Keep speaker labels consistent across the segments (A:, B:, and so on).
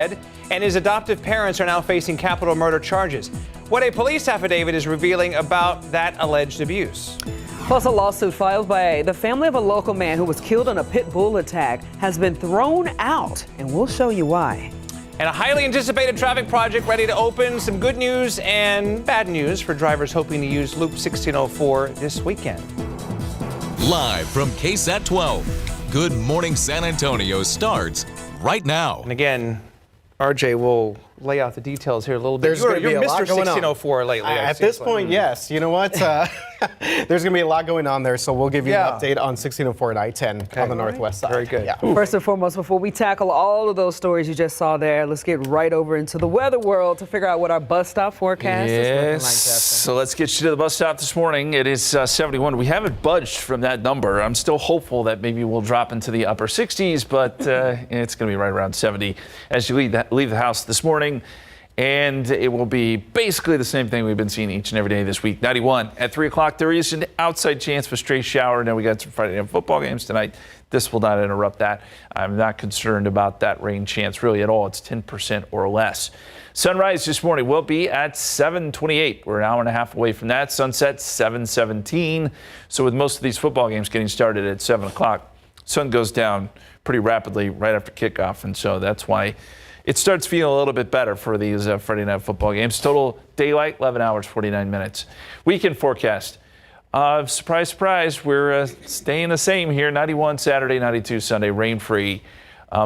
A: and his adoptive parents are now facing capital murder charges. What a police affidavit is revealing about that alleged abuse.
B: Plus, a lawsuit filed by the family of a local man who was killed in a Pitbull attack has been thrown out, and we'll show you why.
A: And a highly anticipated traffic project ready to open. Some good news and bad news for drivers hoping to use Loop 1604 this weekend.
C: Live from KSAT 12, Good Morning San Antonio starts right now.
A: And again, RJ will lay out the details here a little bit.
D: You're
A: Mr. 1604 lately.
D: At this point, yes. You know what? There's going to be a lot going on there, so we'll give you an update on 1604 and I-10 on the northwest side.
A: Very good.
D: Yeah.
B: First and foremost, before we tackle all of those stories you just saw there, let's get right over into the weather world to figure out what our bus stop forecast is looking like.
E: So let's get you to the bus stop this morning. It is 71. We haven't budged from that number. I'm still hopeful that maybe we'll drop into the upper 60s, but it's going to be right around 70 as you leave the house this morning. And it will be basically the same thing we've been seeing each and every day this week. 91 at 3 o'clock. There is an outside chance of a stray shower. Now we got some Friday night football games tonight. This will not interrupt that. I'm not concerned about that rain chance really at all. It's 10% or less. Sunrise this morning will be at 7:28. We're an hour and a half away from that. Sunset 7:17. So with most of these football games getting started at 7 o'clock, sun goes down pretty rapidly right after kickoff. And so that's why it starts feeling a little bit better for these Friday night football games. Total daylight, 11 hours, 49 minutes. Weekend forecast. Surprise, surprise, we're staying the same here. 91 Saturday, 92 Sunday, rain-free.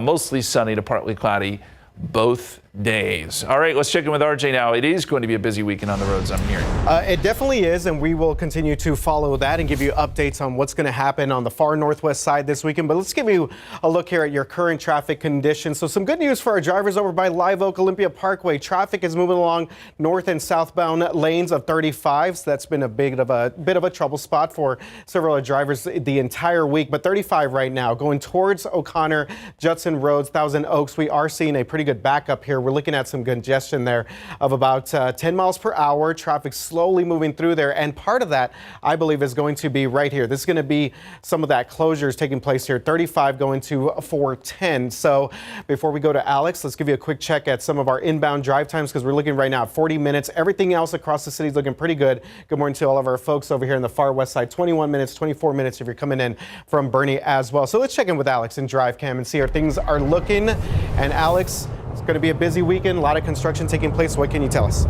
E: Mostly sunny to partly cloudy both days. All right, let's check in with RJ now. It is going to be a busy weekend on the roads, I'm hearing.
D: It definitely is, and we will continue to follow that and give you updates on what's going to happen on the far northwest side this weekend. But let's give you a look here at your current traffic conditions. So some good news for our drivers over by Live Oak Olympia Parkway. Traffic is moving along north and southbound lanes of 35. So that's been a bit of a trouble spot for several drivers the entire week. But 35 right now, going towards O'Connor, Judson Roads, Thousand Oaks. We are seeing a pretty good backup here. We're looking at some congestion there of about 10 miles per hour. Traffic slowly moving through there. And part of that, I believe, is going to be right here. This is going to be some of that closures taking place here. 35 going to 410. So before we go to Alex, let's give you a quick check at some of our inbound drive times because we're looking right now at 40 minutes. Everything else across the city is looking pretty good. Good morning to all of our folks over here in the far west side. 21 minutes, 24 minutes if you're coming in from Bernie as well. So let's check in with Alex in Drive Cam and see how things are looking. And Alex, it's going to be a busy weekend, a lot of construction taking place. What can you tell us?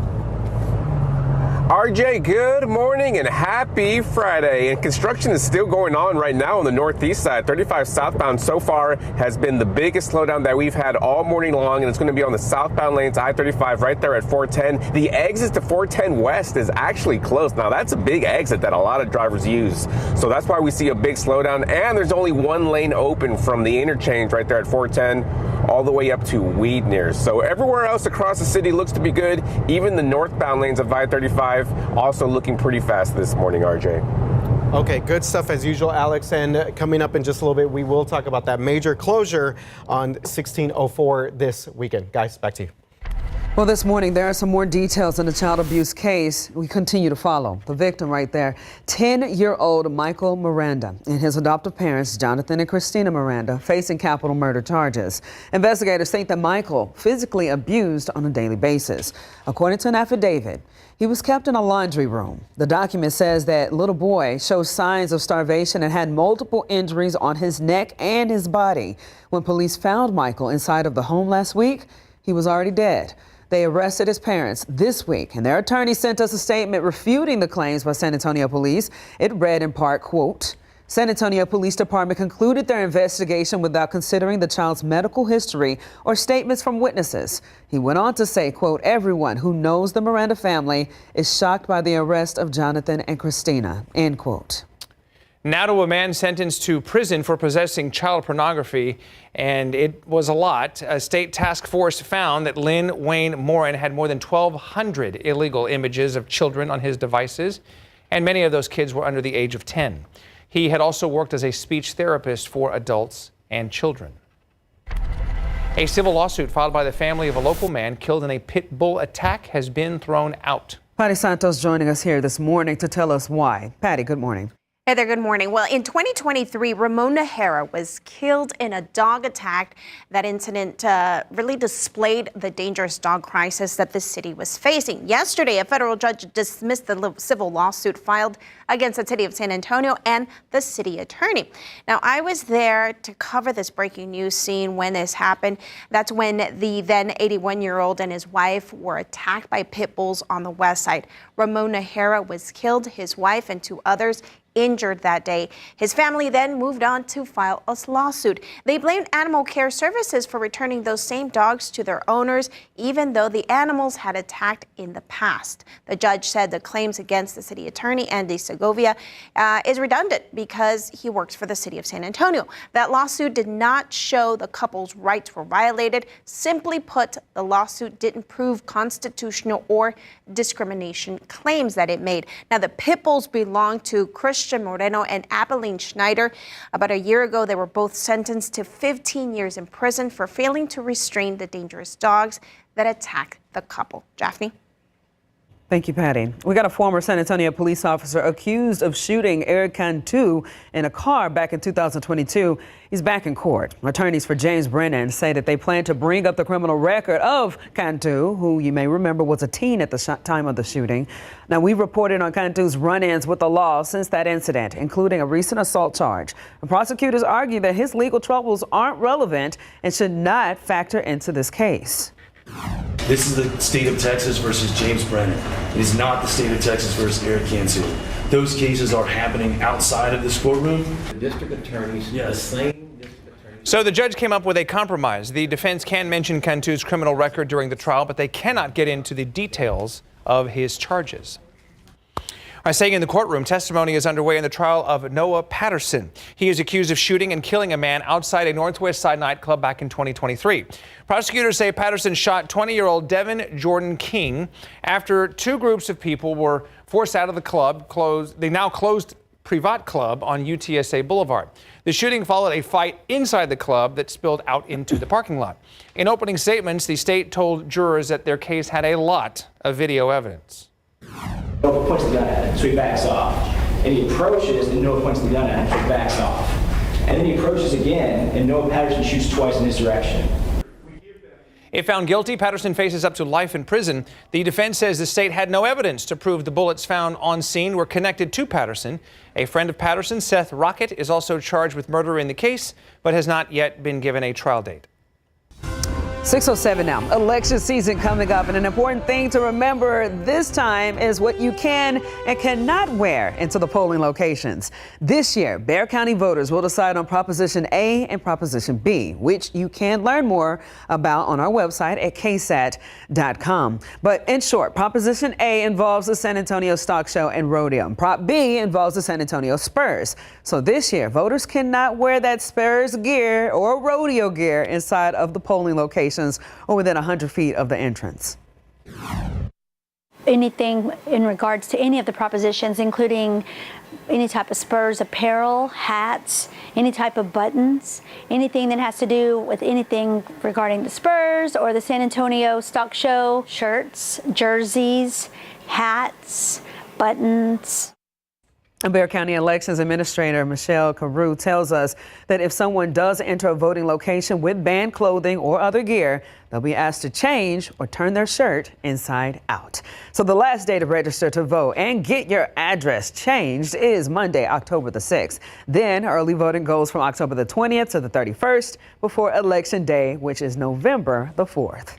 F: RJ, good morning and happy Friday. And construction is still going on right now on the northeast side. 35 southbound so far has been the biggest slowdown that we've had all morning long, and it's going to be on the southbound lanes, I-35 right there at 410. The exit to 410 west is actually closed. Now that's a big exit that a lot of drivers use. So that's why we see a big slowdown, and there's only one lane open from the interchange right there at 410 all the way up to Weednear. So everywhere else across the city looks to be good. Even the northbound lanes of I-35 also looking pretty fast this morning, RJ.
D: Okay, good stuff as usual, Alex. And coming up in just a little bit, we will talk about that major closure on 1604 this weekend. Guys, back to you.
B: Well, this morning, there are some more details in the child abuse case we continue to follow. The victim right there, 10-year-old Michael Miranda and his adoptive parents, Jonathan and Christina Miranda, facing capital murder charges. Investigators think that Michael physically abused on a daily basis. According to an affidavit, he was kept in a laundry room. The document says that little boy shows signs of starvation and had multiple injuries on his neck and his body. When police found Michael inside of the home last week, he was already dead. They arrested his parents this week, and their attorney sent us a statement refuting the claims by San Antonio police. It read in part, quote, San Antonio Police Department concluded their investigation without considering the child's medical history or statements from witnesses. He went on to say, quote, everyone who knows the Miranda family is shocked by the arrest of Jonathan and Christina, end quote.
A: Now to a man sentenced to prison for possessing child pornography, and it was a lot. A state task force found that Lynn Wayne Morin had more than 1,200 illegal images of children on his devices, and many of those kids were under the age of 10. He had also worked as a speech therapist for adults and children. A civil lawsuit filed by the family of a local man killed in a pit bull attack has been thrown out.
B: Patty Santos joining us here this morning to tell us why. Patty, good morning.
G: Hey there, good morning. Well, in 2023, Ramona Hara was killed in a dog attack. That incident really displayed the dangerous dog crisis that the city was facing. Yesterday, a federal judge dismissed the civil lawsuit filed against the city of San Antonio and the city attorney. Now, I was there to cover this breaking news scene when this happened. That's when the then 81-year-old and his wife were attacked by pit bulls on the west side. Ramona Hara was killed, his wife and 2 others injured that day. His family then moved on to file a lawsuit. They blamed Animal Care Services for returning those same dogs to their owners, even though the animals had attacked in the past. The judge said the claims against the city attorney, Andy Segovia, is redundant because he works for the city of San Antonio. That lawsuit did not show the couple's rights were violated. Simply put, the lawsuit didn't prove constitutional or discrimination claims that it made. Now, the pit bulls belong to Christian Moreno and Abilene Schneider. About a year ago, they were both sentenced to 15 years in prison for failing to restrain the dangerous dogs that attacked the couple. Jaffney?
B: Thank you, Patty. We got a former San Antonio police officer accused of shooting Eric Cantu in a car back in 2022. He's back in court. Attorneys for James Brennan say that they plan to bring up the criminal record of Cantu, who you may remember was a teen at the time of the shooting. Now, we've reported on Cantu's run-ins with the law since that incident, including a recent assault charge. The prosecutors argue that his legal troubles aren't relevant and should not factor into this case.
H: This is the state of Texas versus James Brennan. It is not the state of Texas versus Eric Cantu. Those cases are happening outside of this courtroom.
I: The district attorneys, the same district attorneys.
A: So the judge came up with a compromise. The defense can mention Cantu's criminal record during the trial, but they cannot get into the details of his charges. Staying in the courtroom, testimony is underway in the trial of Noah Patterson. He is accused of shooting and killing a man outside a Northwest Side nightclub back in 2023. Prosecutors say Patterson shot 20-year-old Devin Jordan King after 2 groups of people were forced out of the club. They now closed Privat Club on UTSA Boulevard. The shooting followed a fight inside the club that spilled out into the parking lot. In opening statements, the state told jurors that their case had a lot of video evidence.
I: Noah points the gun at him, so he backs off. And he approaches, and Noah points the gun at him, so he backs off. And then he approaches again, and Noah Patterson shoots twice in his direction.
A: If found guilty, Patterson faces up to life in prison. The defense says the state had no evidence to prove the bullets found on scene were connected to Patterson. A friend of Patterson, Seth Rocket, is also charged with murder in the case, but has not yet been given a trial date.
B: 6:07 now. Election season coming up, and an important thing to remember this time is what you can and cannot wear into the polling locations. This year, Bexar County voters will decide on Proposition A and Proposition B, which you can learn more about on our website at KSAT.com. But in short, Proposition A involves the San Antonio Stock Show and Rodeo. Prop B involves the San Antonio Spurs. So this year, voters cannot wear that Spurs gear or rodeo gear inside of the polling location or within 100 feet of the entrance.
J: Anything in regards to any of the propositions, including any type of Spurs apparel, hats, any type of buttons, anything that has to do with anything regarding the Spurs or the San Antonio Stock Show, shirts, jerseys, hats, buttons.
B: Bexar County Elections Administrator Michelle Carew tells us that if someone does enter a voting location with banned clothing or other gear, they'll be asked to change or turn their shirt inside out. So the last day to register to vote and get your address changed is Monday, October the 6th. Then early voting goes from October the 20th to the 31st before Election Day, which is November the 4th.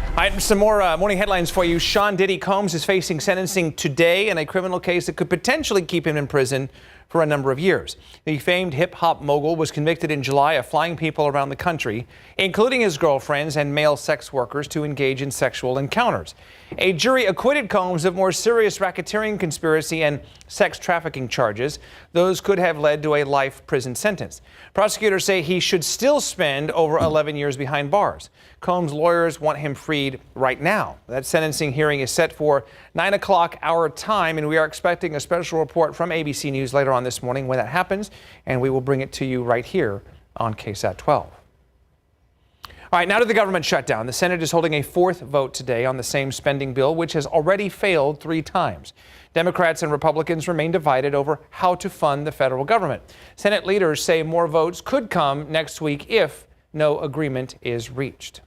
A: All right, some more morning headlines for you. Sean Diddy Combs is facing sentencing today in a criminal case that could potentially keep him in prison for a number of years. The famed hip-hop mogul was convicted in July of flying people around the country, including his girlfriends and male sex workers, to engage in sexual encounters. A jury acquitted Combs of more serious racketeering, conspiracy, and sex trafficking charges. Those could have led to a life prison sentence. Prosecutors say he should still spend over 11 years behind bars. Combs' lawyers want him freed right now. That sentencing hearing is set for 9 o'clock our time, and we are expecting a special report from ABC News later on this morning when that happens, and we will bring it to you right here on KSAT 12. All right, now to the government shutdown. The Senate is holding a fourth vote today on the same spending bill, which has already failed 3 times. Democrats and Republicans remain divided over how to fund the federal government. Senate leaders say more votes could come next week if no agreement is reached.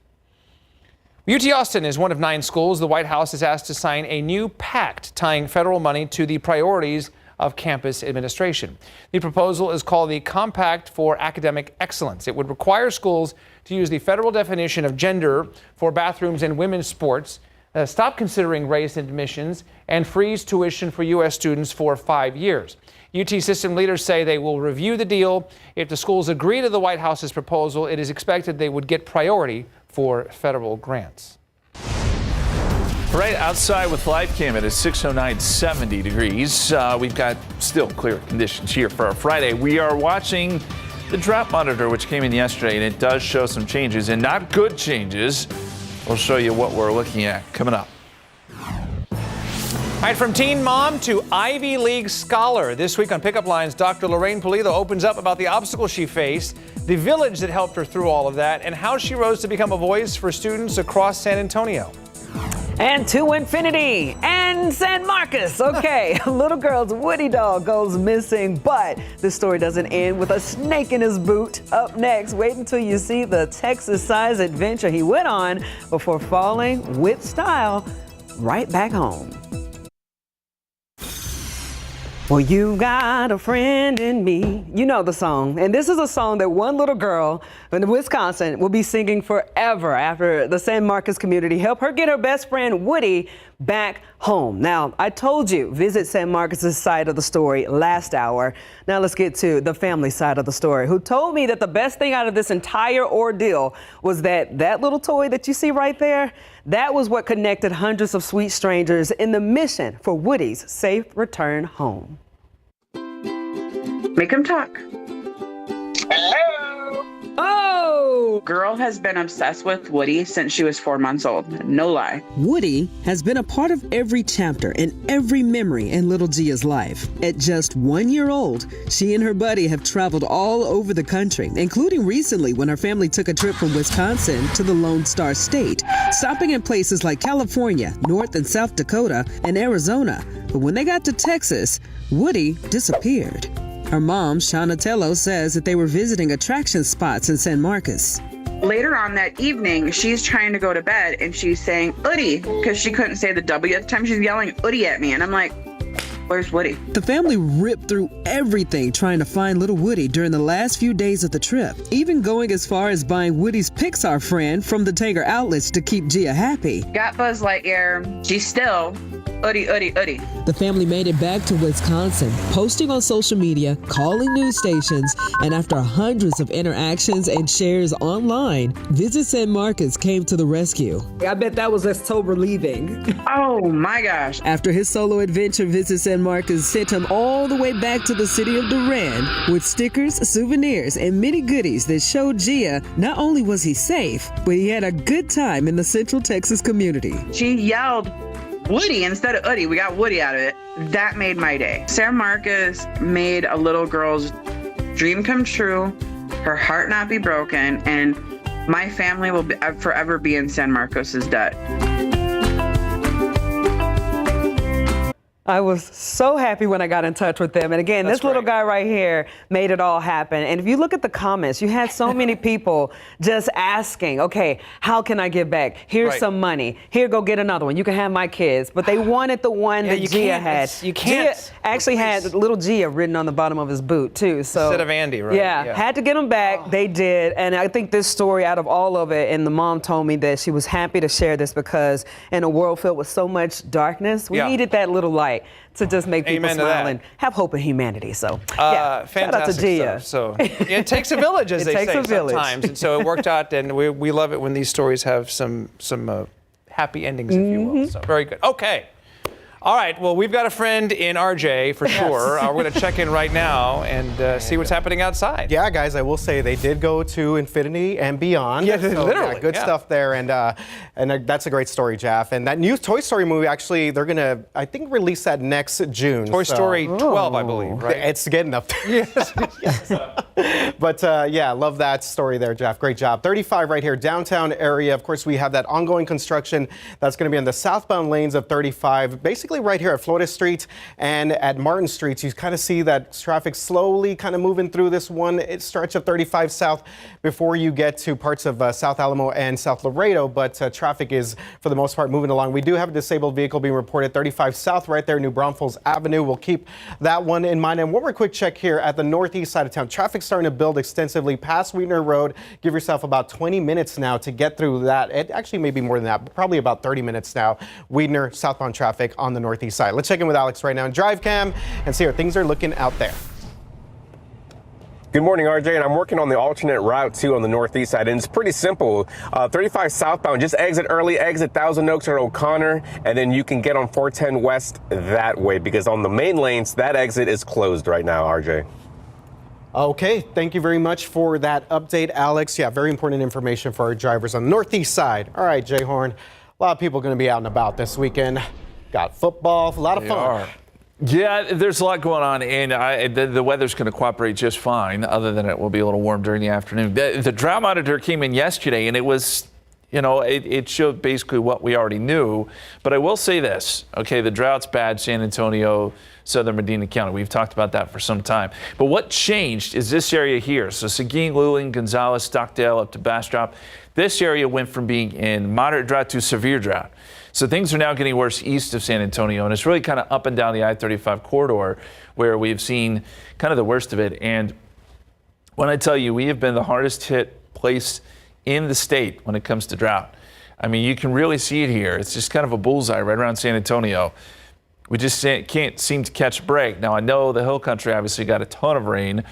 A: UT Austin is one of 9 schools the White House is asked to sign a new pact tying federal money to the priorities of campus administration. The proposal is called the Compact for Academic Excellence. It would require schools to use the federal definition of gender for bathrooms in women's sports, stop considering race in admissions, and freeze tuition for U.S. students for 5 years. UT system leaders say they will review the deal. If the schools agree to the White House's proposal, it is expected they would get priority for federal grants.
E: Right outside with live cam, it is 6:09, 70 degrees. We've got still clear conditions here for our Friday. We are watching the drought monitor, which came in yesterday, and it does show some changes, and not good changes. We'll show you what we're looking at coming up.
A: All right, from teen mom to Ivy League scholar. This week on Pickup Lines, Dr. Lorraine Pulido opens up about the obstacles she faced, the village that helped her through all of that, and how she rose to become a voice for students across San Antonio.
B: And to infinity and San Marcos. Okay, a little girl's Woody dog goes missing, but this story doesn't end with a snake in his boot. Up next, wait until you see the Texas-sized adventure he went on before falling with style right back home. Well, you got a friend in me. You know the song. And this is a song that one little girl in Wisconsin will be singing forever after the San Marcos community helped her get her best friend Woody back home. Now, I told you, visit San Marcos' side of the story last hour. Now let's get to the family side of the story, who told me that the best thing out of this entire ordeal was that little toy that you see right there, that was what connected hundreds of sweet strangers in the mission for Woody's safe return home.
K: Make him talk.
B: Hello. Oh!
K: Girl has been obsessed with Woody since she was 4 months old. No lie.
L: Woody has been a part of every chapter and every memory in little Gia's life. At just 1 year old, she and her buddy have traveled all over the country, including recently when her family took a trip from Wisconsin to the Lone Star State, stopping in places like California, North and South Dakota, and Arizona. But when they got to Texas, Woody disappeared. Her mom, Shauna Tello, says that they were visiting attraction spots in San Marcos.
K: Later on that evening, she's trying to go to bed and she's saying, Woody, because she couldn't say the W at the time. She's yelling Woody at me. And I'm like, where's Woody?
L: The family ripped through everything trying to find little Woody during the last few days of the trip, even going as far as buying Woody's Pixar friend from the Tanger outlets to keep Gia happy.
K: Got Buzz Lightyear. She's still Woody, Woody, Woody.
L: The family made it back to Wisconsin, posting on social media, calling news stations, and after hundreds of interactions and shares online, Visit San Marcos came to the rescue.
B: I bet that was October leaving.
K: Oh my gosh.
L: After his solo adventure, Visit San Marcos sent him all the way back to the city of Duran with stickers, souvenirs, and many goodies that showed Gia not only was he safe, but he had a good time in the Central Texas community.
K: She yelled Woody instead of Woody. We got Woody out of it. That made my day. San Marcos made a little girl's dream come true, her heart not be broken, and my family will forever be in San Marcos' debt.
B: I was so happy when I got in touch with them. And again, this little guy right here made it all happen. And if you look at the comments, you had so many people just asking, okay, how can I give back? Here's some money. Here, go get another one. You can have my kids. But they wanted the one that Gia had.
A: You can't.
B: Gia actually had little Gia written on the bottom of his boot, too. So
A: instead of Andy, right?
B: Yeah, had to get them back. They did. And I think this story, out of all of it, and the mom told me that she was happy to share this because in a world filled with so much darkness, we needed that little light to just make people smile and have hope in humanity. So, yeah, shout out to Gia.
A: So it takes a village, as they say sometimes. And so it worked out, and we love it when these stories have some happy endings, if you will. So very good. Okay. All right, well, we've got a friend in RJ for sure. We're going to check in right now and see what's happening outside.
D: Yeah, guys, I will say they did go to infinity and beyond.
A: Yeah, literally.
D: Yeah, good stuff there, and that's a great story, Jeff. And that new Toy Story movie, actually, they're going to, I think, release that next June.
A: Toy Story 12, I believe, right?
D: It's getting up there. Yes. But yeah, love that story there, Jeff. Great job. 35 right here, downtown area. Of course, we have that ongoing construction that's going to be on the southbound lanes of 35, basically right here at Florida Street and at Martin Street. You kind of see that traffic slowly kind of moving through this one stretch of 35 south before you get to parts of South Alamo and South Laredo, but traffic is, for the most part, moving along. We do have a disabled vehicle being reported 35 south right there, New Braunfels Avenue. We'll keep that one in mind. And one more quick check here at the northeast side of town. Traffic starting to build extensively past Wheatner Road. Give yourself about 20 minutes now to get through that. It actually may be more than that, but probably about 30 minutes now. Wheatner southbound traffic on the northeast side. Let's check in with Alex right now in Drive Cam and see how things are looking out there.
F: Good morning, RJ, and I'm working on the alternate route too on the northeast side, and it's pretty simple. 35 southbound, just exit early, exit Thousand Oaks or O'Connor, and then you can get on 410 west that way, because on the main lanes, that exit is closed right now, RJ.
D: Okay, thank you very much for that update, Alex. Yeah, very important information for our drivers on the northeast side. All right, Jay Horn, a lot of people going to be out and about this weekend. Got football, a lot of fun.
E: Yeah, there's a lot going on, and the weather's going to cooperate just fine, other than it will be a little warm during the afternoon. The drought monitor came in yesterday, and it was, it showed basically what we already knew. But I will say this, okay, the drought's bad, San Antonio, southern Medina County. We've talked about that for some time. But what changed is this area here. So Seguin, Luling, Gonzales, Stockdale, up to Bastrop. This area went from being in moderate drought to severe drought. So things are now getting worse east of San Antonio, and it's really kind of up and down the I-35 corridor where we've seen kind of the worst of it. And when I tell you, we have been the hardest hit place in the state when it comes to drought. I mean, you can really see it here. It's just kind of a bullseye right around San Antonio. We just can't seem to catch a break. Now, I know the hill country obviously got a ton of rain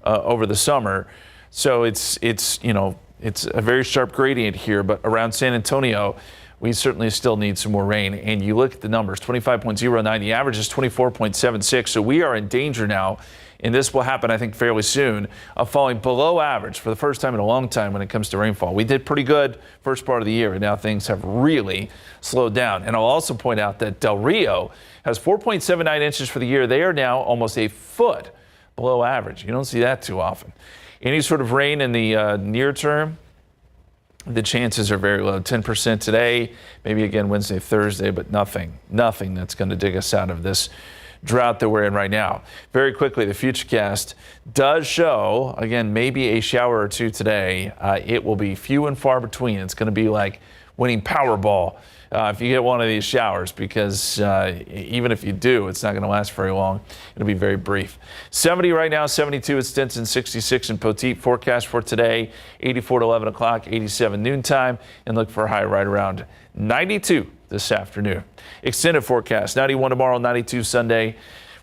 E: over the summer, so it's a very sharp gradient here, but around San Antonio, we certainly still need some more rain. And you look at the numbers, 25.09, the average is 24.76. So we are in danger now, and this will happen, I think, fairly soon, of falling below average for the first time in a long time when it comes to rainfall. We did pretty good first part of the year, and now things have really slowed down. And I'll also point out that Del Rio has 4.79 inches for the year. They are now almost a foot below average. You don't see that too often. Any sort of rain in the near term, the chances are very low. 10% today, maybe again Wednesday, Thursday, but nothing that's going to dig us out of this drought that we're in right now. Very quickly, the Futurecast does show, again, maybe a shower or two today. It will be few and far between. It's going to be like winning Powerball if you get one of these showers, because even if you do, it's not going to last very long. It'll be very brief. 70 right now, 72 at Stinson, 66 in Poteet. Forecast for today, 84 to 11 o'clock, 87 noontime, and look for a high right around 92 this afternoon. Extended forecast, 91 tomorrow, 92 Sunday.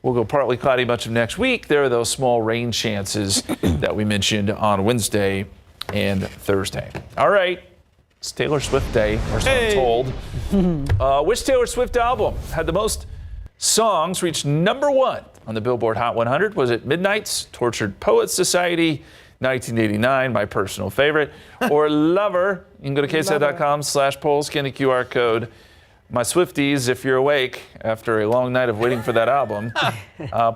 E: We'll go partly cloudy much of next week. There are those small rain chances that we mentioned on Wednesday and Thursday. All right. It's Taylor Swift Day, or so I'm told. Which Taylor Swift album had the most songs reach #1 on the Billboard Hot 100? Was it Midnight's Tortured Poets Society, 1989, my personal favorite, or Lover? You can go to ksat.com/polls, scan the QR code. My Swifties, if you're awake after a long night of waiting for that album,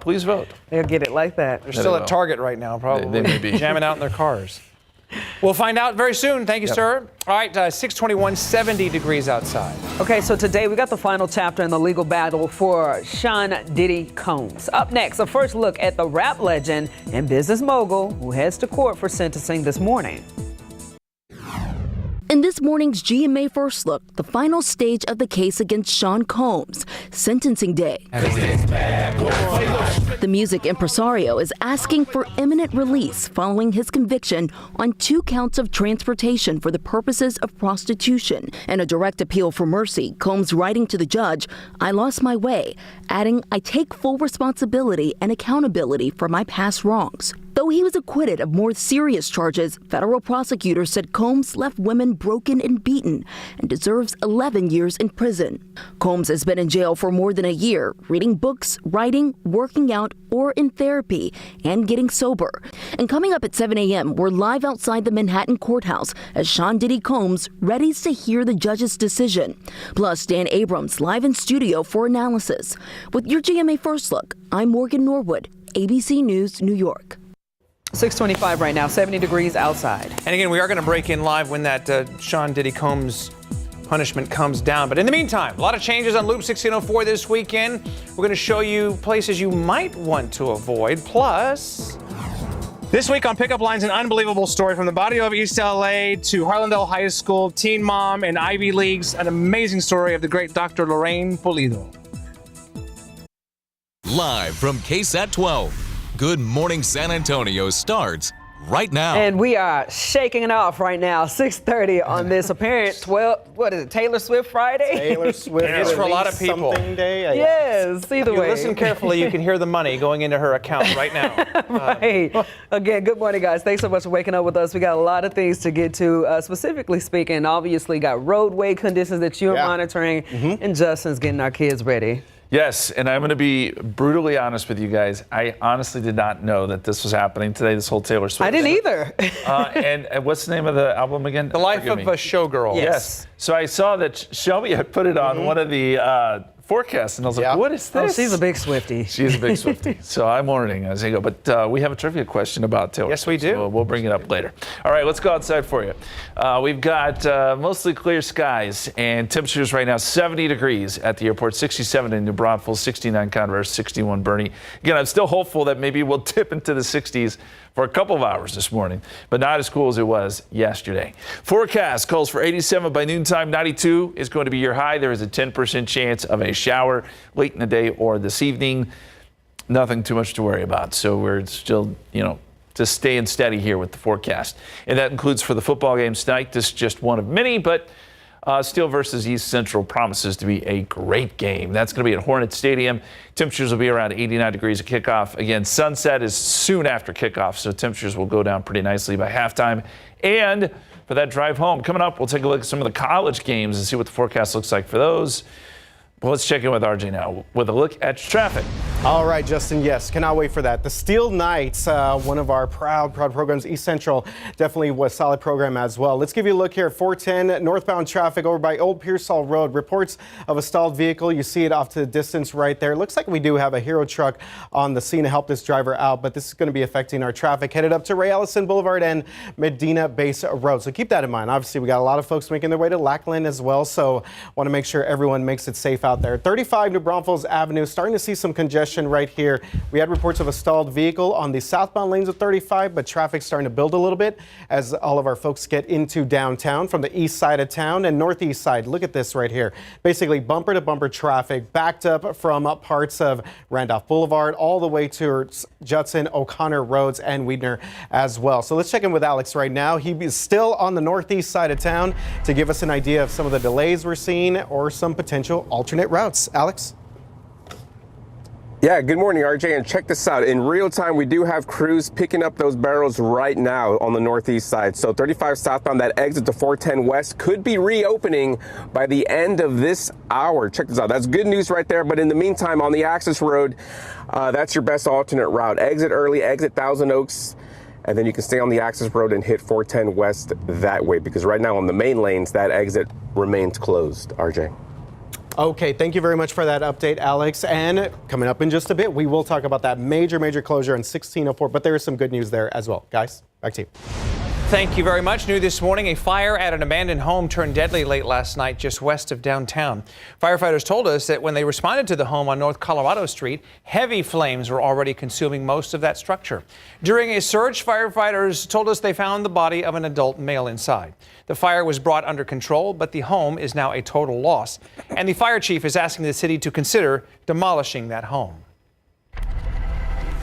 E: please vote.
B: They'll get it like that.
A: They're still at Target right now, probably.
E: They may be.
A: Jamming out in their cars. We'll find out very soon. Thank you, sir. All right, 621, 70 degrees outside.
B: Okay, so today we got the final chapter in the legal battle for Sean Diddy Combs. Up next, a first look at the rap legend and business mogul who heads to court for sentencing this morning.
M: In this morning's GMA First Look, the final stage of the case against Sean Combs, sentencing day. The music impresario is asking for imminent release following his conviction on 2 counts of transportation for the purposes of prostitution. In a direct appeal for mercy, Combs writing to the judge, "I lost my way," adding, "I take full responsibility and accountability for my past wrongs." Though he was acquitted of more serious charges, federal prosecutors said Combs left women broken and beaten and deserves 11 years in prison. Combs has been in jail for more than a year, reading books, writing, working out, or in therapy, and getting sober. And coming up at 7 a.m., we're live outside the Manhattan courthouse as Sean Diddy Combs readies to hear the judge's decision. Plus, Dan Abrams live in studio for analysis. With your GMA First Look, I'm Morgan Norwood, ABC News, New York.
B: 625 right now, 70 degrees outside.
A: And again, we are going to break in live when that Sean Diddy Combs punishment comes down. But in the meantime, a lot of changes on Loop 1604 this weekend. We're going to show you places you might want to avoid. Plus, this week on Pickup Lines, an unbelievable story from the barrio of East LA to Harlandale High School, Teen Mom, and Ivy Leagues. An amazing story of the great Dr. Lorraine Pulido.
C: Live from KSAT 12, Good Morning San Antonio starts right now.
B: And we are shaking it off right now, 6:30 on this apparent Taylor Swift Friday?
D: Taylor Swift.
A: It is for a lot of people.
D: Day.
B: Yes, either
A: If you
B: way.
A: listen carefully, you can hear the money going into her account right now.
B: Right. Again, good morning, guys. Thanks so much for waking up with us. We got a lot of things to get to. Specifically speaking, obviously got roadway conditions that you're monitoring, and Justin's getting our kids ready.
E: Yes, and I'm going to be brutally honest with you guys. I honestly did not know that this was happening today, this whole Taylor Swift
B: I didn't either.
E: and what's the name of the album again?
A: The Life of a Showgirl.
E: Yes. So I saw that Shelby had put it on one of the forecasts, and I was like, what is this?
B: Oh, she's a big Swiftie.
E: She's a big Swiftie. So I'm learning as I go. But we have a trivia question about Taylor.
A: Yes, we do.
E: So we'll bring it up later. All right, let's go outside for you. We've got mostly clear skies and temperatures right now 70 degrees at the airport, 67 in New Braunfels, 69 Converse, 61 Bernie. Again, I'm still hopeful that maybe we'll dip into the 60s for a couple of hours this morning, but not as cool as it was yesterday. Forecast calls for 87 by noontime. 92 is going to be your high. There is a 10% chance of a shower late in the day or this evening. Nothing too much to worry about. So we're still, just staying steady here with the forecast. And that includes for the football games tonight. This is just one of many, but Steel versus East Central promises to be a great game. That's going to be at Hornet Stadium. Temperatures will be around 89 degrees at kickoff. Again, sunset is soon after kickoff, so temperatures will go down pretty nicely by halftime. And for that drive home, coming up, we'll take a look at some of the college games and see what the forecast looks like for those. Well, let's check in with RJ now with a look at traffic.
D: All right, Justin, yes, cannot wait for that. The Steel Knights, one of our proud programs, East Central, definitely was a solid program as well. Let's give you a look here. 410 northbound traffic over by Old Pearsall Road. Reports of a stalled vehicle. You see it off to the distance right there. Looks like we do have a Hero truck on the scene to help this driver out, but this is going to be affecting our traffic headed up to Ray Allison Boulevard and Medina Base Road. So keep that in mind. Obviously, we got a lot of folks making their way to Lackland as well, so want to make sure everyone makes it safe out there. 35 New Braunfels Avenue, starting to see some congestion right here. We had reports of a stalled vehicle on the southbound lanes of 35, but traffic's starting to build a little bit as all of our folks get into downtown from the east side of town and northeast side. Look at this right here. Basically bumper to bumper traffic backed up from parts of Randolph Boulevard all the way to Judson, O'Connor Roads, and Wiedner as well. So let's check in with Alex right now. He is still on the northeast side of town to give us an idea of some of the delays we're seeing or some potential alternate routes. Alex?
F: Yeah, good morning, RJ, and check this out. In real time, we do have crews picking up those barrels right now on the northeast side. So 35 southbound, that exit to 410 west could be reopening by the end of this hour. Check this out. That's good news right there. But in the meantime, on the access road, that's your best alternate route. Exit early, exit Thousand Oaks, and then you can stay on the access road and hit 410 west that way, because right now on the main lanes, that exit remains closed, RJ.
D: Okay, thank you very much for that update, Alex. And coming up in just a bit, we will talk about that major closure on 1604, but there is some good news there as well. Guys, back to you.
A: Thank you very much. New this morning, a fire at an abandoned home turned deadly late last night just west of downtown. Firefighters told us that when they responded to the home on North Colorado Street, heavy flames were already consuming most of that structure. During a search, firefighters told us they found the body of an adult male inside. The fire was brought under control, but the home is now a total loss. And the fire chief is asking the city to consider demolishing that home.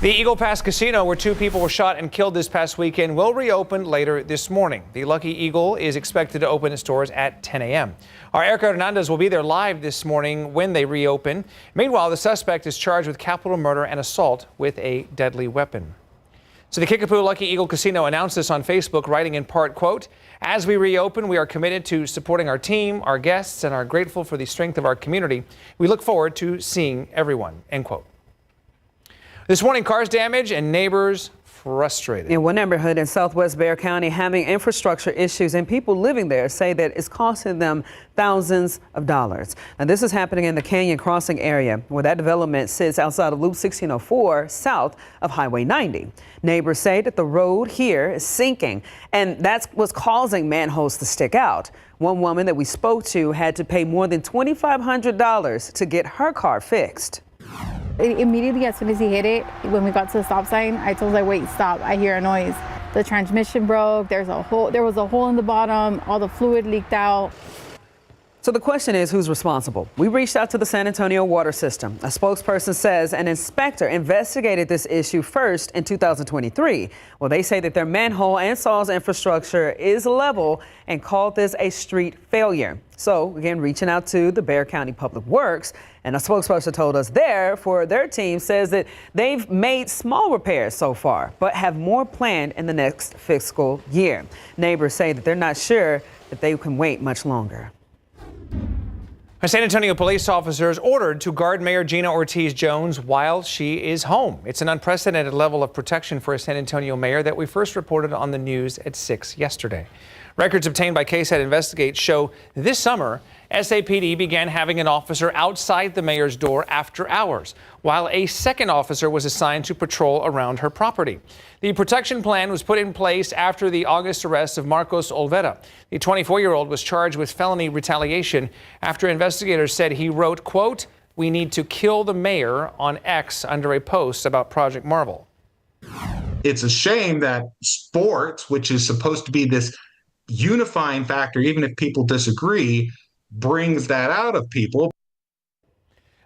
A: The Eagle Pass Casino, where 2 people were shot and killed this past weekend, will reopen later this morning. The Lucky Eagle is expected to open its doors at 10 a.m. Our Erica Hernandez will be there live this morning when they reopen. Meanwhile, the suspect is charged with capital murder and assault with a deadly weapon. So the Kickapoo Lucky Eagle Casino announced this on Facebook, writing in part, quote, "As we reopen, we are committed to supporting our team, our guests, and are grateful for the strength of our community. We look forward to seeing everyone," end quote. This morning, cars damaged and neighbors frustrated.
B: In one neighborhood in southwest Bexar County having infrastructure issues, and people living there say that it's costing them thousands of dollars. Now, this is happening in the Canyon Crossing area, where that development sits outside of Loop 1604 south of Highway 90. Neighbors say that the road here is sinking, and that's what's causing manholes to stick out. One woman that we spoke to had to pay more than $2,500 to get her car fixed.
N: Immediately, as soon as he hit it, when we got to the stop sign, I told him, wait, stop, I hear a noise. The transmission broke, there was a hole in the bottom, all the fluid leaked out.
B: So the question is, who's responsible? We reached out to the San Antonio water system. A spokesperson says an inspector investigated this issue first in 2023. Well, they say that their manhole and SAWS infrastructure is level and called this a street failure. So again, reaching out to the Bexar County Public Works, and a spokesperson told us their team says that they've made small repairs so far, but have more planned in the next fiscal year. Neighbors say that they're not sure that they can wait much longer.
A: A San Antonio police officer is ordered to guard Mayor Gina Ortiz Jones while she is home. It's an unprecedented level of protection for a San Antonio mayor that we first reported on the news at 6 yesterday. Records obtained by KSAT Investigate show this summer, SAPD began having an officer outside the mayor's door after hours, while a second officer was assigned to patrol around her property. The protection plan was put in place after the August arrest of Marcos Olvera. The 24-year-old was charged with felony retaliation after investigators said he wrote, quote, "We need to kill the mayor" on X under a post about Project Marvel.
O: It's a shame that sports, which is supposed to be this unifying factor, even if people disagree, brings that out of people.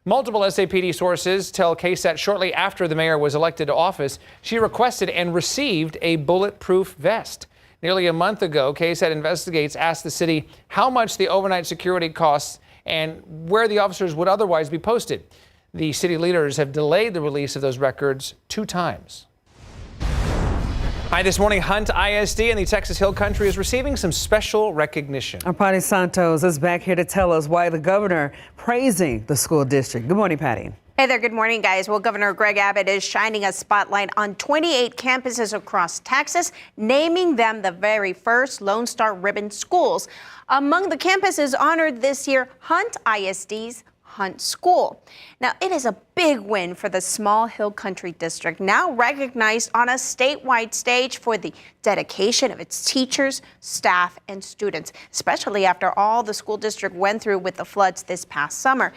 A: Multiple SAPD sources tell KSAT shortly after the mayor was elected to office, she requested and received a bulletproof vest. Nearly a month ago, KSAT Investigates asked the city how much the overnight security costs and where the officers would otherwise be posted. The city leaders have delayed the release of those records 2 times. Hi, this morning, Hunt ISD in the Texas Hill Country is receiving some special recognition.
B: Our Patty Santos is back here to tell us why the governor praising the school district. Good morning, Patty.
G: Hey there, good morning, guys. Well, Governor Greg Abbott is shining a spotlight on 28 campuses across Texas, naming them the very first Lone Star Ribbon schools. Among the campuses honored this year, Hunt ISD's Hunt School. Now, it is a big win for the small Hill Country district, now recognized on a statewide stage for the dedication of its teachers, staff, and students, especially after all the school district went through with the floods this past summer.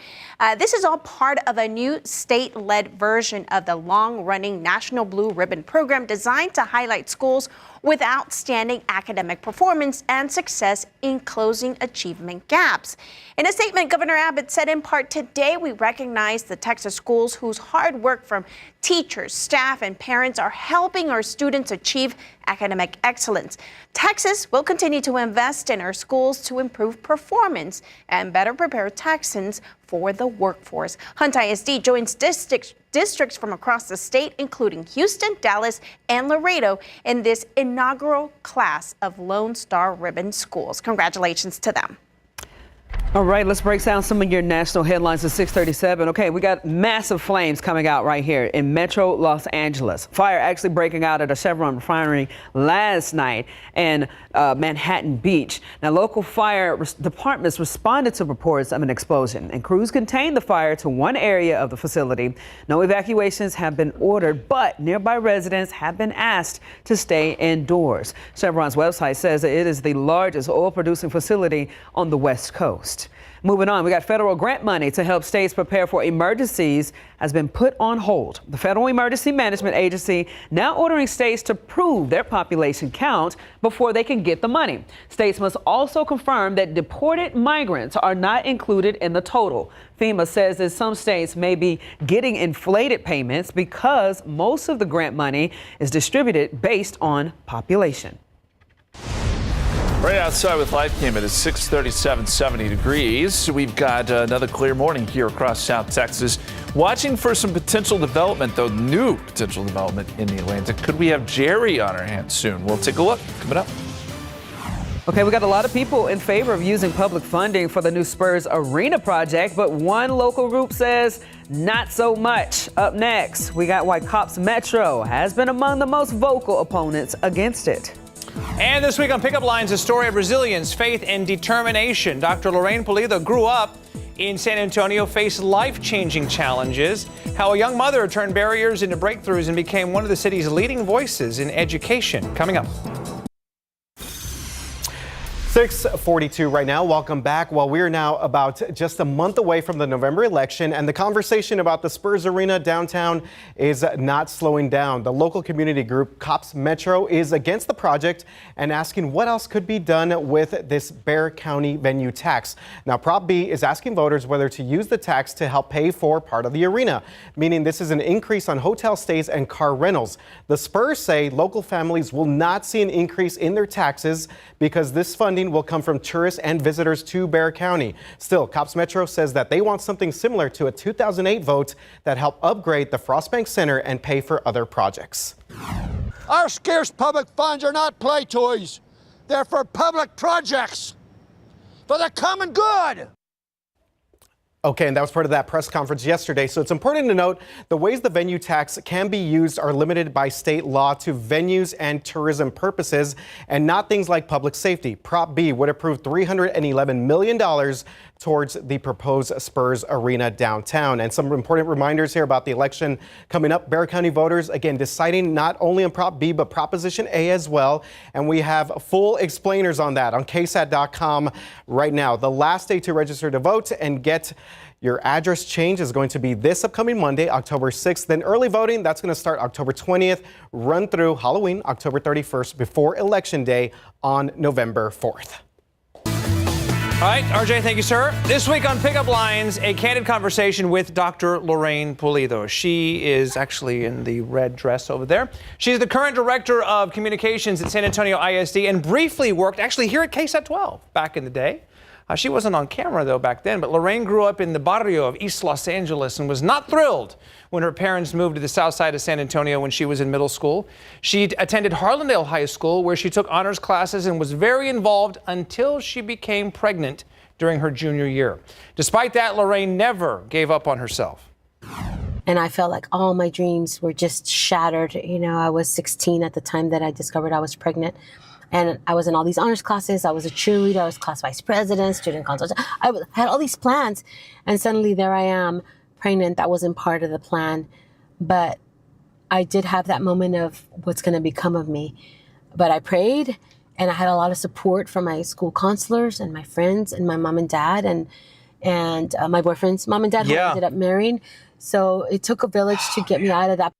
G: This is all part of a new state-led version of the long-running National Blue Ribbon program designed to highlight schools with outstanding academic performance and success in closing achievement gaps. In a statement, Governor Abbott said in part, "Today we recognize the Texas schools whose hard work from teachers, staff, and parents are helping our students achieve academic excellence. Texas will continue to invest in our schools to improve performance and better prepare Texans for the workforce." Hunt ISD joins districts from across the state, including Houston, Dallas, and Laredo, in this inaugural class of Lone Star Ribbon schools. Congratulations to them.
B: All right, let's break down some of your national headlines at 6:37. Okay, we got massive flames coming out right here in Metro Los Angeles. Fire actually breaking out at a Chevron refinery last night in Manhattan Beach. Now, local fire departments responded to reports of an explosion, and crews contained the fire to one area of the facility. No evacuations have been ordered, but nearby residents have been asked to stay indoors. Chevron's website says that it is the largest oil-producing facility on the West Coast. Moving on, we got federal grant money to help states prepare for emergencies has been put on hold. The Federal Emergency Management Agency now ordering states to prove their population count before they can get the money. States must also confirm that deported migrants are not included in the total. FEMA says that some states may be getting inflated payments because most of the grant money is distributed based on population.
E: Right outside with live cam, it is 6:37, 70 degrees. We've got another clear morning here across South Texas. Watching for some potential development, though, new potential development in the Atlantic. Could we have Jerry on our hands soon? We'll take a look. Coming up.
B: Okay, we got a lot of people in favor of using public funding for the new Spurs Arena project, but one local group says not so much. Up next, we got why Cops Metro has been among the most vocal opponents against it.
A: And this week on Pickup Lines, a story of resilience, faith, and determination. Dr. Lorraine Pulido grew up in San Antonio, faced life-changing challenges, how a young mother turned barriers into breakthroughs and became one of the city's leading voices in education. Coming up.
D: 6:42 right now. Welcome back. Well, we're now about just a month away from the November election, and the conversation about the Spurs Arena downtown is not slowing down. The local community group Cops Metro is against the project and asking what else could be done with this Bexar County venue tax. Now, Prop B is asking voters whether to use the tax to help pay for part of the arena, meaning this is an increase on hotel stays and car rentals. The Spurs say local families will not see an increase in their taxes because this funding will come from tourists and visitors to Bexar County. Still, Cops Metro says that they want something similar to a 2008 vote that helped upgrade the Frostbank Center and pay for other projects.
P: Our scarce public funds are not play toys. They're for public projects, for the common good.
D: Okay, and that was part of that press conference yesterday. So it's important to note the ways the venue tax can be used are limited by state law to venues and tourism purposes and not things like public safety. Prop B would approve $311 million towards the proposed Spurs Arena downtown. And some important reminders here about the election coming up. Bexar County voters, again, deciding not only on Prop B, but Proposition A as well. And we have full explainers on that on KSAT.com right now. The last day to register to vote and get your address change is going to be this upcoming Monday, October 6th. Then early voting, that's going to start October 20th, run through Halloween, October 31st, before Election Day on November 4th.
A: All right, RJ, thank you, sir. This week on Pickup Lines, a candid conversation with Dr. Lorraine Pulido. She is actually in the red dress over there. She's the current director of communications at San Antonio ISD and briefly worked actually here at KSAT 12 back in the day. She wasn't on camera, though, back then, but Lorraine grew up in the barrio of East Los Angeles and was not thrilled when her parents moved to the south side of San Antonio when she was in middle school. She attended Harlandale High School, where she took honors classes and was very involved until she became pregnant during her junior year. Despite that, Lorraine never gave up on herself.
Q: And I felt like all my dreams were just shattered. You know, I was 16 at the time that I discovered I was pregnant. And I was in all these honors classes. I was a cheerleader. I was class vice president, student council. I had all these plans. And suddenly there I am, pregnant. That wasn't part of the plan. But I did have that moment of what's going to become of me. But I prayed, and I had a lot of support from my school counselors and my friends and my mom and dad and my boyfriend's mom and dad who I ended up marrying. So it took a village to get me out of that.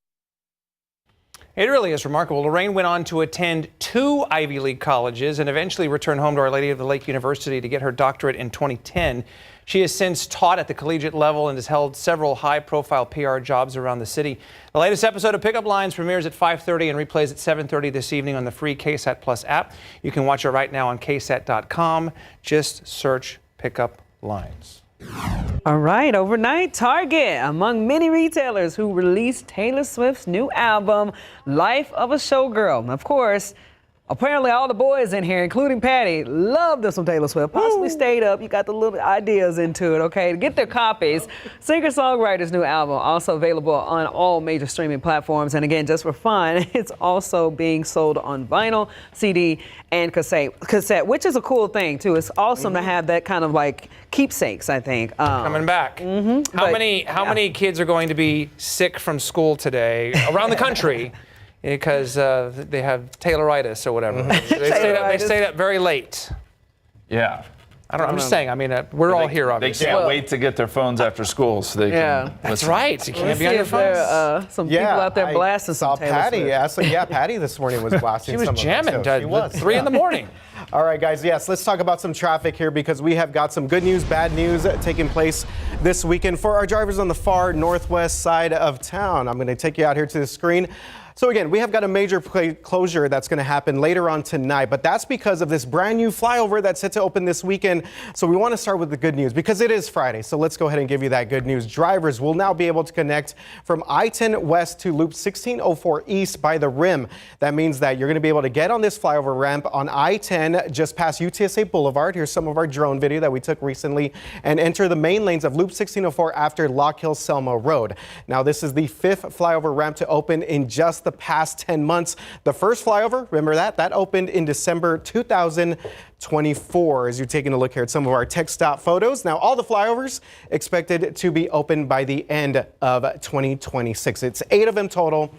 A: It really is remarkable. Lorraine went on to attend 2 Ivy League colleges and eventually returned home to Our Lady of the Lake University to get her doctorate in 2010. She has since taught at the collegiate level and has held several high-profile PR jobs around the city. The latest episode of Pickup Lines premieres at 5:30 and replays at 7:30 this evening on the free KSAT Plus app. You can watch it right now on KSAT.com. Just search Pickup Lines.
B: All right, overnight, Target, among many retailers who released Taylor Swift's new album, Life of a Showgirl. Of course, apparently all the boys in here, including Patty, love this from Taylor Swift. Possibly stayed up. You got the little ideas into it, okay? To get their copies, singer-songwriter's new album, also available on all major streaming platforms. And again, just for fun, it's also being sold on vinyl, CD, and cassette, which is a cool thing, too. It's awesome to have that kind of like keepsakes, I think.
A: Coming back. How many kids are going to be sick from school today around the country because they have Tayloritis or whatever? They stayed up very late.
E: Yeah.
A: I don't know. I'm just saying. I mean, we're all here, obviously.
E: They can't wait to get their phones after school so they can.
A: That's right. You can't be on your phone.
B: Some people out there blasting some Taylor Swift.
D: Patty this morning was blasting.
A: She was jamming.
D: She was
A: 3 in the morning.
D: All right, guys. Yes, let's talk about some traffic here because we have got some good news, bad news taking place this weekend for our drivers on the far northwest side of town. I'm going to take you out here to the screen. So again, we have got a major closure that's going to happen later on tonight, but that's because of this brand new flyover that's set to open this weekend. So we want to start with the good news because it is Friday. So let's go ahead and give you that good news. Drivers will now be able to connect from I-10 West to Loop 1604 East by the Rim. That means that you're going to be able to get on this flyover ramp on I-10 just past UTSA Boulevard. Here's some of our drone video that we took recently, and enter the main lanes of Loop 1604 after Lock Hill Selma Road. Now, this is the 5th flyover ramp to open in just the past 10 months. The first flyover, remember that opened in December 2024. As you're taking a look here at some of our TxDOT photos. Now, all the flyovers expected to be open by the end of 2026. It's 8 of them total.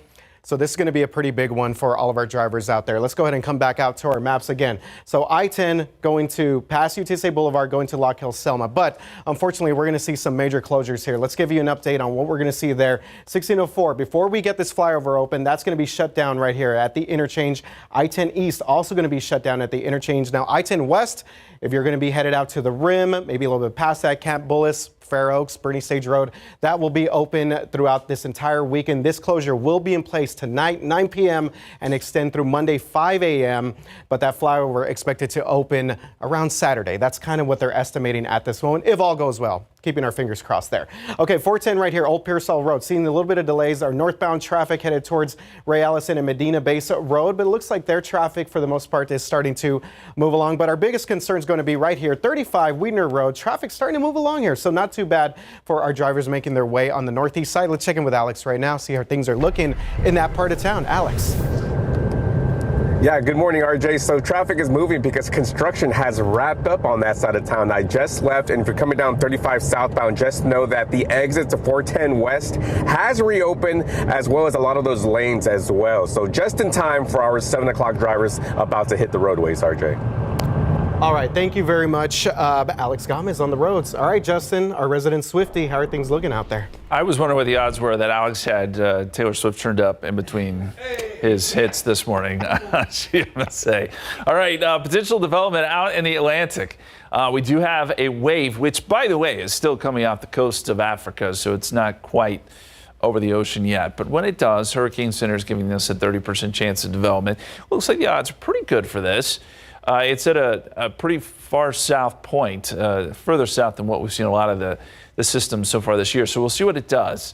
D: So this is going to be a pretty big one for all of our drivers out there. Let's go ahead and come back out to our maps again. So I-10 going to past UTSA Boulevard, going to Lock Hill Selma. But unfortunately, we're going to see some major closures here. Let's give you an update on what we're going to see there. 1604, before we get this flyover open, that's going to be shut down right here at the interchange. I-10 East also going to be shut down at the interchange. Now, I-10 West, if you're going to be headed out to the Rim, maybe a little bit past that, Camp Bullis, Fair Oaks, Bernie Stage Road, that will be open throughout this entire weekend. This closure will be in place tonight, 9 p.m. and extend through Monday, 5 a.m. But that flyover expected to open around Saturday. That's kind of what they're estimating at this moment, if all goes well. Keeping our fingers crossed there. Okay, 410 right here, Old Pearsall Road. Seeing a little bit of delays. Our northbound traffic headed towards Ray Allison and Medina Base Road, but it looks like their traffic for the most part is starting to move along. But our biggest concern is going to be right here, 35 Weidner Road. Traffic starting to move along here, so not too bad for our drivers making their way on the northeast side. Let's check in with Alex right now, see how things are looking in that part of town. Alex.
F: Yeah, good morning, RJ. So traffic is moving because construction has wrapped up on that side of town. I just left, and if you're coming down 35 southbound, just know that the exit to 410 West has reopened, as well as a lot of those lanes as well. So just in time for our 7 o'clock drivers about to hit the roadways, RJ.
D: All right, thank you very much, Alex Gomez on the roads. All right, Justin, our resident Swiftie, how are things looking out there?
E: I was wondering what the odds were that Alex had Taylor Swift turned up in between his hits this morning, I must say. All right, potential development out in the Atlantic. We do have a wave, which, by the way, is still coming off the coast of Africa, so it's not quite over the ocean yet. But when it does, Hurricane Center is giving us a 30% chance of development. Looks like the odds are pretty good for this. It's at a pretty far south point, further south than what we've seen a lot of the systems so far this year. So we'll see what it does.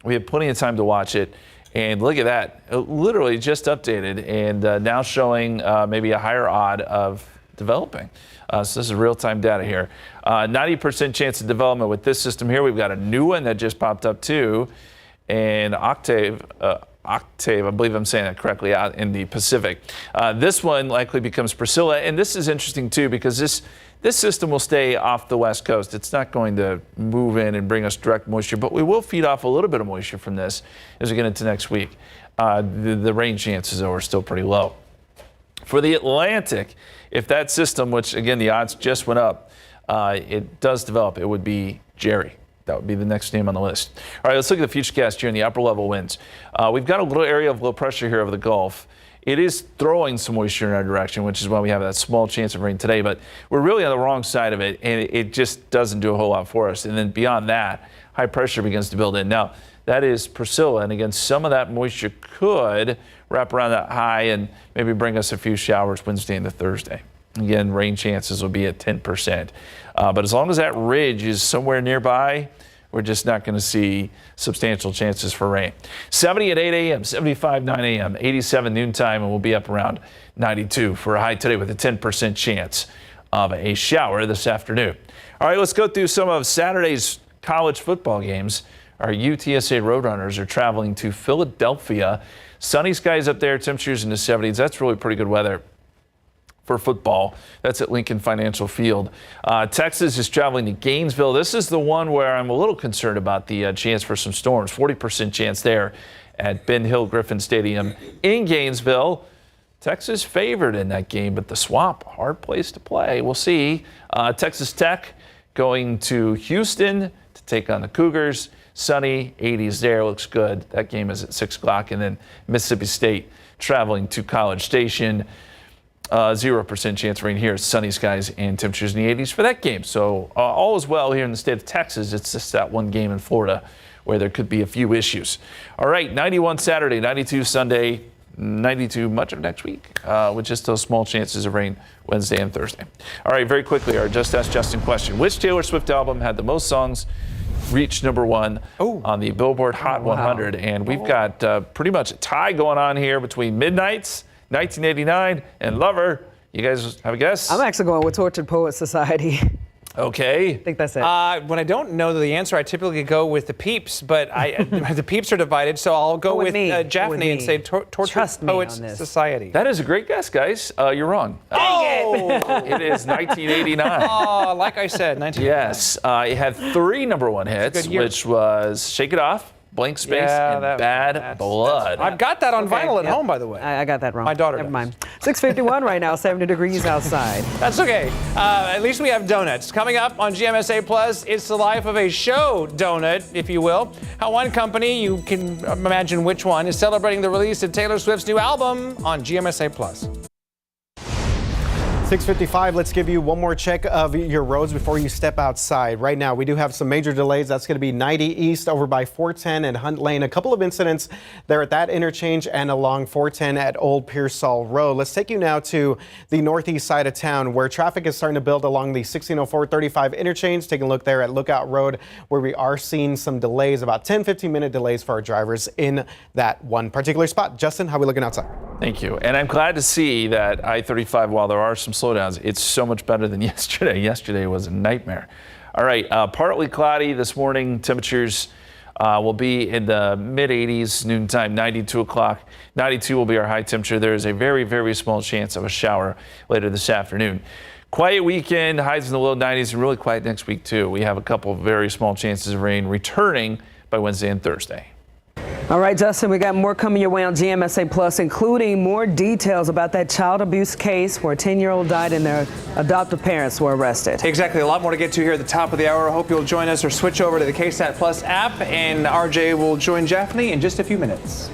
E: We have plenty of time to watch it. And look at that, literally just updated and now showing maybe a higher odd of developing. So this is real-time data here. 90% chance of development with this system here. We've got a new one that just popped up too. And Octave, I believe I'm saying that correctly, out in the Pacific. This one likely becomes Priscilla, and this is interesting too because this system will stay off the west coast. It's not going to move in and bring us direct moisture, but we will feed off a little bit of moisture from this as we get into next week. The rain chances are still pretty low. For the Atlantic, if that system, which again the odds just went up, it does develop, it would be Jerry. That would be the next name on the list. All right, let's look at the futurecast here in the upper level winds. We've got a little area of low pressure here over the Gulf. It is throwing some moisture in our direction, which is why we have that small chance of rain today, but we're really on the wrong side of it, and it just doesn't do a whole lot for us. And then beyond that, high pressure begins to build in. Now, that is Priscilla, and again, some of that moisture could wrap around that high and maybe bring us a few showers Wednesday into Thursday. Again, rain chances will be at 10%. But as long as that ridge is somewhere nearby, we're just not going to see substantial chances for rain. 70 at 8 a.m., 75 9 a.m., 87 noontime, and we'll be up around 92 for a high today with a 10% chance of a shower this afternoon. All right, let's go through some of Saturday's college football games. Our UTSA Roadrunners are traveling to Philadelphia. Sunny skies up there, temperatures in the 70s. That's really pretty good weather for football. That's at Lincoln Financial Field. Texas is traveling to Gainesville. This is the one where I'm a little concerned about the chance for some storms. 40% chance there at Ben Hill Griffin Stadium in Gainesville. Texas favored in that game, but the Swamp, hard place to play. We'll see. Texas Tech going to Houston to take on the Cougars. Sunny, 80s there, looks good. That game is at 6 o'clock. And then Mississippi State traveling to College Station. 0% chance of rain here. Sunny skies and temperatures in the 80s for that game. So all is well here in the state of Texas. It's just that one game in Florida where there could be a few issues. All right, 91 Saturday, 92 Sunday, 92 much of next week with just those small chances of rain Wednesday and Thursday. All right, very quickly, our Just Ask Justin question. Which Taylor Swift album had the most songs reach #1 on the Billboard Hot 100? And we've got pretty much a tie going on here between Midnight's 1989 and Lover. You guys have a guess?
B: I'm actually going with Tortured Poets Society.
E: Okay.
B: I think that's it.
A: When I don't know the answer, I typically go with the Peeps, but the Peeps are divided, so I'll go with Jaffney and say Tortured Poets Society.
E: That is a great guess, guys. You're wrong. It is 1989.
A: Oh, like I said, 1989.
E: Yes. It had 3 #1 hits, which was Shake It Off, Blank Space, and Bad Blood.
A: I've got that on vinyl at home, by the way.
B: I got that wrong.
A: My daughter
B: Never
A: does.
B: mind. 6:51 right now, 70 degrees outside.
A: That's okay. At least we have donuts. Coming up on GMSA Plus, it's the life of a show donut, if you will. How one company, you can imagine which one, is celebrating the release of Taylor Swift's new album on GMSA Plus.
D: 6:55, let's give you one more check of your roads before you step outside. Right now, we do have some major delays. That's going to be 90 East over by 410 and Hunt Lane. A couple of incidents there at that interchange and along 410 at Old Pearsall Road. Let's take you now to the northeast side of town where traffic is starting to build along the 1604-35 interchange. Taking a look there at Lookout Road where we are seeing some delays, about 10-15 minute delays for our drivers in that one particular spot. Justin, how are we looking outside?
E: Thank you. And I'm glad to see that I-35, while there are some slowdowns, it's so much better than yesterday. Yesterday was a nightmare. All right, partly cloudy this morning. Temperatures will be in the mid-80s, noontime, 92 o'clock. 92 will be our high temperature. There is a very, very small chance of a shower later this afternoon. Quiet weekend, highs in the low 90s, and really quiet next week, too. We have a couple of very small chances of rain returning by Wednesday and Thursday.
B: All right, Justin, we got more coming your way on GMSA Plus, including more details about that child abuse case where a 10-year-old died and their adoptive parents were arrested.
A: Exactly. A lot more to get to here at the top of the hour. I hope you'll join us or switch over to the KSAT Plus app, and RJ will join Jaffney in just a few minutes.